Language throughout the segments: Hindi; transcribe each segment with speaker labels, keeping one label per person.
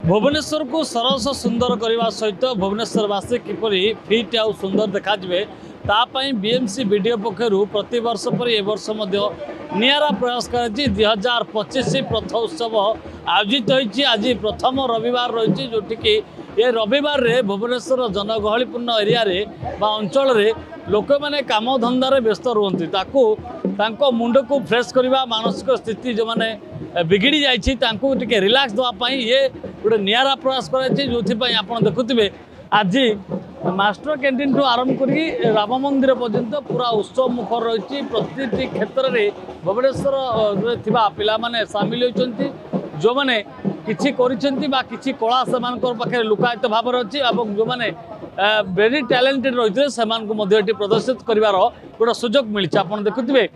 Speaker 1: भुवनेश्वर को सरस सुंदर करने सहित भुवनेश्वरवासी किपरि फिट आउ सुंदर देखाजे तापाई बीएमसी वीडियो पक्षर प्रति वर्ष पर ए वर्ष निरा प्रयास कर 2025 रथ उत्सव आयोजित होती। आज प्रथम रविवार रही जोटिकी ये रविवार रे भुवनेश्वर जनगहलीपूर्ण एरिया रे बा अंचल रे लोक मैंने काम धंदार व्यस्त रुहति ताको मुंड को फ्रेश करवा मानसिक स्थिति जो मैंने बिगिड़ी जाइए रिलैक्स देवाई ये गोटे निरा प्रयास कर जो आप देखुवे आज मास्टर कैंटीन ठू आरंभ कर राम मंदिर पर्यंत पूरा उत्सव मुखर रही प्रति क्षेत्र में भुवनेश्वर पिला माने सामिल होती जो मैंने किसी कि कला से पाखे लुकायित भाव अच्छी जो मैंने वेरी टैलेंटेड रही से प्रदर्शित कर गोटे सुजोग मिली। आप देखुवे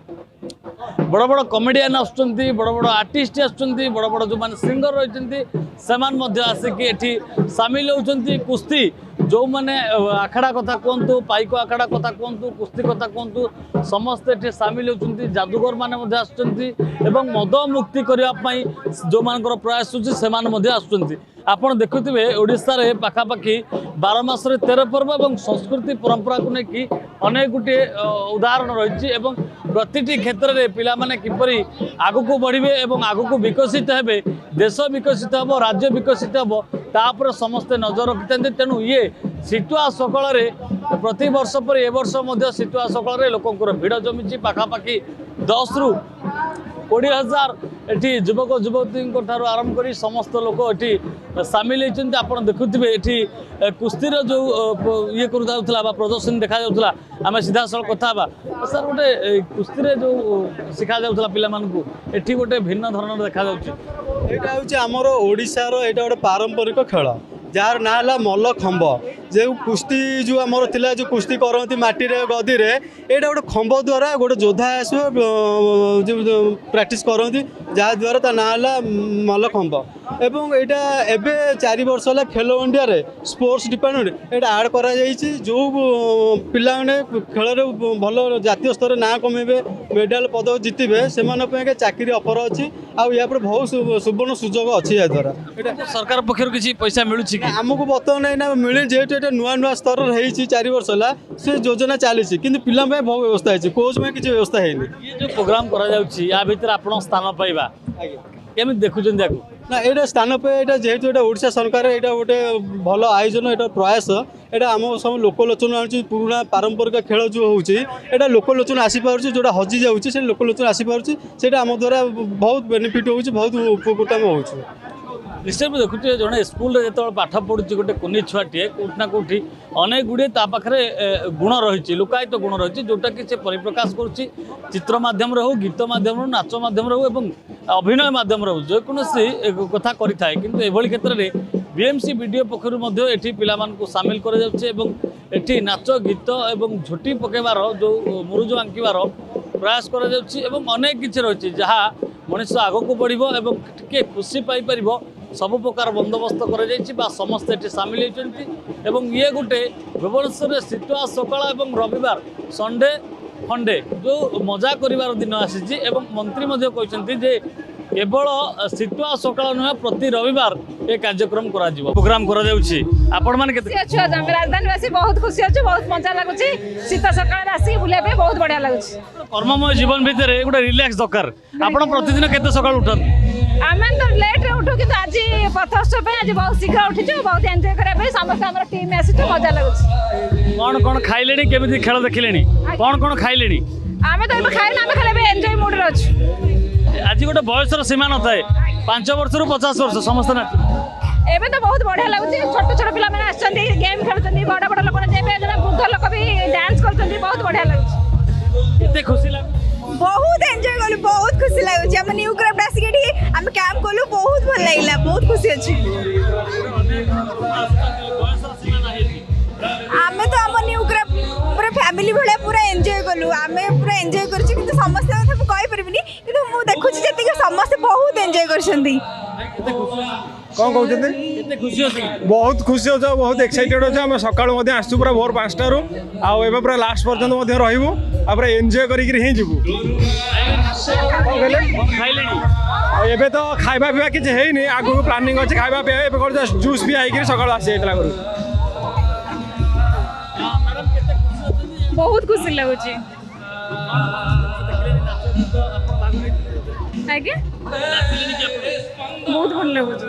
Speaker 1: बड़ बड़ कमेडियन आसुच्चंती बड़ बड़ आर्टिस्ट आसुच्चंती बड़ बड़ जो माने सिंगर रही से आसिकी एठी सामिल होउचंती कुस्ती जो माने आखड़ा कथा कहतु पाइक आखड़ा कथा कहतु कुस्ती कथा कहतु समस्ते एठी सामिल होउचंती जादूगर माने आसुच्चंती एवं मद मुक्ति करने जो मानकर प्रयास होची से माने आसुच्चंती। आपण देखुथिबे ओडिसा रे पाखापाखि 12 मास 13 पर्व और संस्कृति परंपरा को लेकिन अनेक गुटे उदाहरण रही एवं प्रतिटी क्षेत्र में पिला माने किपरि आगु बढ़े एवं आगु विकसित हेबे देश विकसित हम राज्य विकसित हम तापर समस्ते नजर रखिते। तेणु ये सिटुआ सकल प्रति वर्ष पर ए वर्ष सिटुआ सकल लोकंर भिड़ जमी पाखापाखि 10 रु 20,000 एटी युवक युवती आरंभ कर समस्त लोक ये सामिल होती। आप देखुवे ये कुस्तीर जो ये करा प्रदर्शन देखा आम सीधा साल कथा सर गोटे कुस्ती जो शिखा जाऊला पे गोटे भिन्न धरण देखा
Speaker 2: यहाँ हूँ आमर ओडिशार यहाँ गोटे पारंपरिक खेल जार ना है मल्लखंब जो कुस्ती जो आमर थिला जो कुस्ती करती माटी रे गदी रे एटा गोटे खंब द्वारा गोटे योद्धा आस जो प्रैक्टिस करती जहाँ द्वारा ता ना है मल्लखंब एवं एटा एबे 4 वर्ष है खेलो इंडिया रे स्पोर्ट्स डिपार्टमेंट एटा ऐड करा जाइछि जो पिला ने खेल भल जातीय स्तर ना कमेबे मेडल पदक जितबे से चाकरी ऑफर अच्छी आ बहुत सुवर्ण सुजोग अच्छी या द्वारा
Speaker 1: सरकार पक्षर किसी पैसा मिलूँ
Speaker 2: आमको बर्तमान ना मिले जेहेतु ये नुआ नुआ स्तर रही 4 वर्ष है से योजना चली कि पिला बहुत व्यवस्था है कोच में किसी व्यवस्था है
Speaker 1: ये जो प्रोग्राम करा भितर आप स्थान पाइबा केमी देखुं
Speaker 2: ना ये स्थान पे यहाँ जेहेतु ये ओडिशा सरकार यहाँ गोटे भल आयोजन यहाँ प्रयास यहाँ आम सब लोकलोचन आनी पुराना पारंपरिक खेल जो होता लोकलोचन आसीपार जोटा हजि जाऊँगी लोकलोचन आसीपार से आम द्वारा बहुत बेनिफिट हो बहुत उपकृत आम हो
Speaker 1: निश्चय भी देखुए जड़े स्कूल जो पाठ पढ़ुची गोटे कुनी छुआटे कौटि ना कौटि अनेक गुड़े पाखे गुण रही लुकायित गुण रही जोटा कि से परिप्रकाश करुच्ची चित्र मध्यम हो गीत मध्यम हो नाच मध्यम हो एवं अभिनय मध्यम हो जेकोसी कथा करें कि क्षेत्र में बीएमसी वीडियो पक्षर ये पिला सामिल कर नाच गीत और झोटी पकेबार जो मुरुज आंकिबार प्रयास कर अनेक किसी रही जहाँ मनुष्य आगक बढ़ो और टे खुशी पाइपर सब प्रकार बंदोबस्त कर समस्ते ये सामिल होती। ये गोटे भुवनेश्वर शीतुआ सकाळ और रविवार संडे फंडे जो मजा कर दिन आसी मंत्री कहते केवल शीतुआ सकाळ नुहे प्रति रविवार ये कार्यक्रम प्रोग्राम
Speaker 3: राजधानीवासी बहुत खुशी अच्छे बहुत मजा लगुच शीत सकाळ आसिक बुले बहुत बढ़िया लगुच
Speaker 1: कर्ममय जीवन भितर गोटे रिलैक्स दरकार आप प्रतिदिन केते सकाळ उठन
Speaker 3: आम तो लेट रे उठू कि आज पथोत्सव आज बहुत शीघ्र उठीचु बहुत एंजॉय करबे समस्त हमर टीम आसीचु मजा लगुच
Speaker 1: कौन कौन खाइलेनी केमिति खेल देखिलेनी कौन कौन खाइलेनी
Speaker 3: आमे तो खाइना आमे खाले एंजॉय मूड रे अछि
Speaker 1: आज गोटे बयसर सीमा न थाए 5 वर्ष रु 50 वर्ष समस्त ना
Speaker 3: एबे तो बहुत बढ़िया लगुच छोट छोट पिला माने आछंती गेम खेलछंती बड़ बड़ लोक जेबे जना वृद्ध लोक भी डांस करछंती बहुत बढ़िया लगुच
Speaker 1: केते खुशी लाग
Speaker 4: बहुत एंजॉय कलु बहुत खुशी लगुच हम न्यू क्राफ्ट आसिके हम कैंप कलु बहुत भल लागला बहुत खुशी अछि आमे तो हम न्यू क्राफ्ट पूरा फैमिली भले पूरा एंजॉय कलु आमे पूरा एंजॉय करछि किंतु समस्त कथा मु कहि परबिनी किंतु मु देखुछि जति के समस्त बहुत एंजॉय करछंती
Speaker 5: कौन कहते बहुत खुशी हो बहुत एक्साइटेड अच्छे आम सका आसू पूरा भोर 5टारू आउ पूरा लास्ट पर्यंत रही एंजॉय कर ଏବେ ତ ଖାଇବା ପିଇବା କିଛି ହେଇନି, ଆଗକୁ ପ୍ଲାନିଂ ଅଛି ଖାଇବା ପିଇବା। ଏବେ କ'ଣ ଜଷ୍ଟ ଜୁସ୍ ପିଆ ହେଇକିରି ସକାଳୁ ଆସି ଯାଇଥିଲା ଘରୁ।
Speaker 3: ବହୁତ ଖୁସି ଲାଗୁଛି। ଆଜ୍ଞା ବହୁତ ଭଲ ଲାଗୁଛି।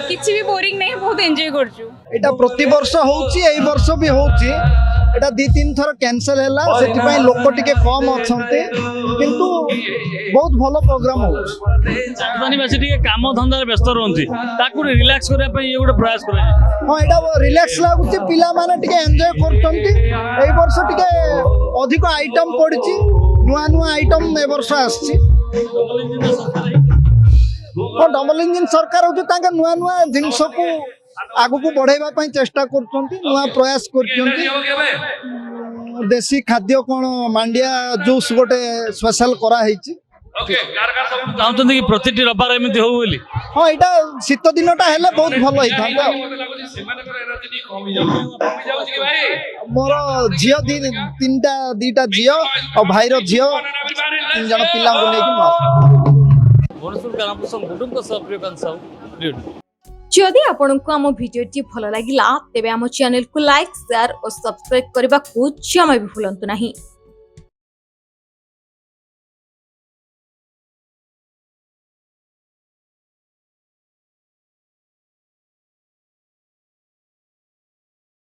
Speaker 3: କିଛି ବି ବୋରିଂ ନାହିଁ, ବହୁତ ଏନ୍ଜୟ କରୁଛୁ।
Speaker 6: এটা প্রতি বর্ষ হচ্ছে, এই বর্ষ বি হচ্ছে। এটা 2-3 থর ক্যান্সেল হেলা, সেটিপাই লোক টিকে কম অছন্তে, কিন্তু বহুত ভালো প্রোগ্রাম হচ্ছে।
Speaker 1: রাজধানীবাসী টিকে কাম ধন্দাରେ ব্যস্ত রহନ୍ତି, তাକୁ রিল্যাক্স କରିବା ପାଇଁ ଇଏ ଗୋଟେ ପ୍ରୟାସ କରାଯାଇଛି।
Speaker 6: হ্যাঁ, এটা রিল্যাক্স লাগুছে, পিলা মানে টিকে এনজয় করছন্তি। এই বর্ষ টিকে অধিক আইটম পড়িছি, নূয়া নূয়া আইটম এ বর্ষ আসছে। ডবল ইঞ্জিন সরকার হচ্ছে, তাঙ্কে নূয়া নূয়া জিনিসকু আগুকু বঢ়াইবা ପାଇଁ চেষ্টা করছন্তি, নূয়া প্রয়াস করছন্তি। দেশি খাদ্য কোন মান্ডিয়া জুস গোটে স্পেশাল করা হয়েছে।
Speaker 1: ଚାହୁଁଛନ୍ତି କି ପ୍ରତିଟି ରବିବାର ଏମିତି ହଉ ବୋଲି?
Speaker 6: হ্যাঁ, এটা শীত দিনটা হেলে বহুত ভালো হইথান্তা। মোর ঝিও দিটা ঝিও আর ভাইর ঝিও 3 জন পিলাଙ୍କୁ ନେଇକି ମୁଁ ଆସେ।
Speaker 1: ଭୁବନେଶ୍ୱର କାନପୁର ଗୁଡୁଙ୍କ ସହ ପ୍ରିୟକାନ୍ତ ସାହୁ, ପ୍ରିୟ।
Speaker 7: जदि आपंक आम भिडी भल लगा तेब आम चैनल को लाइक शेयर और सब्सक्राइब करने को जमा भी भूलु नहीं।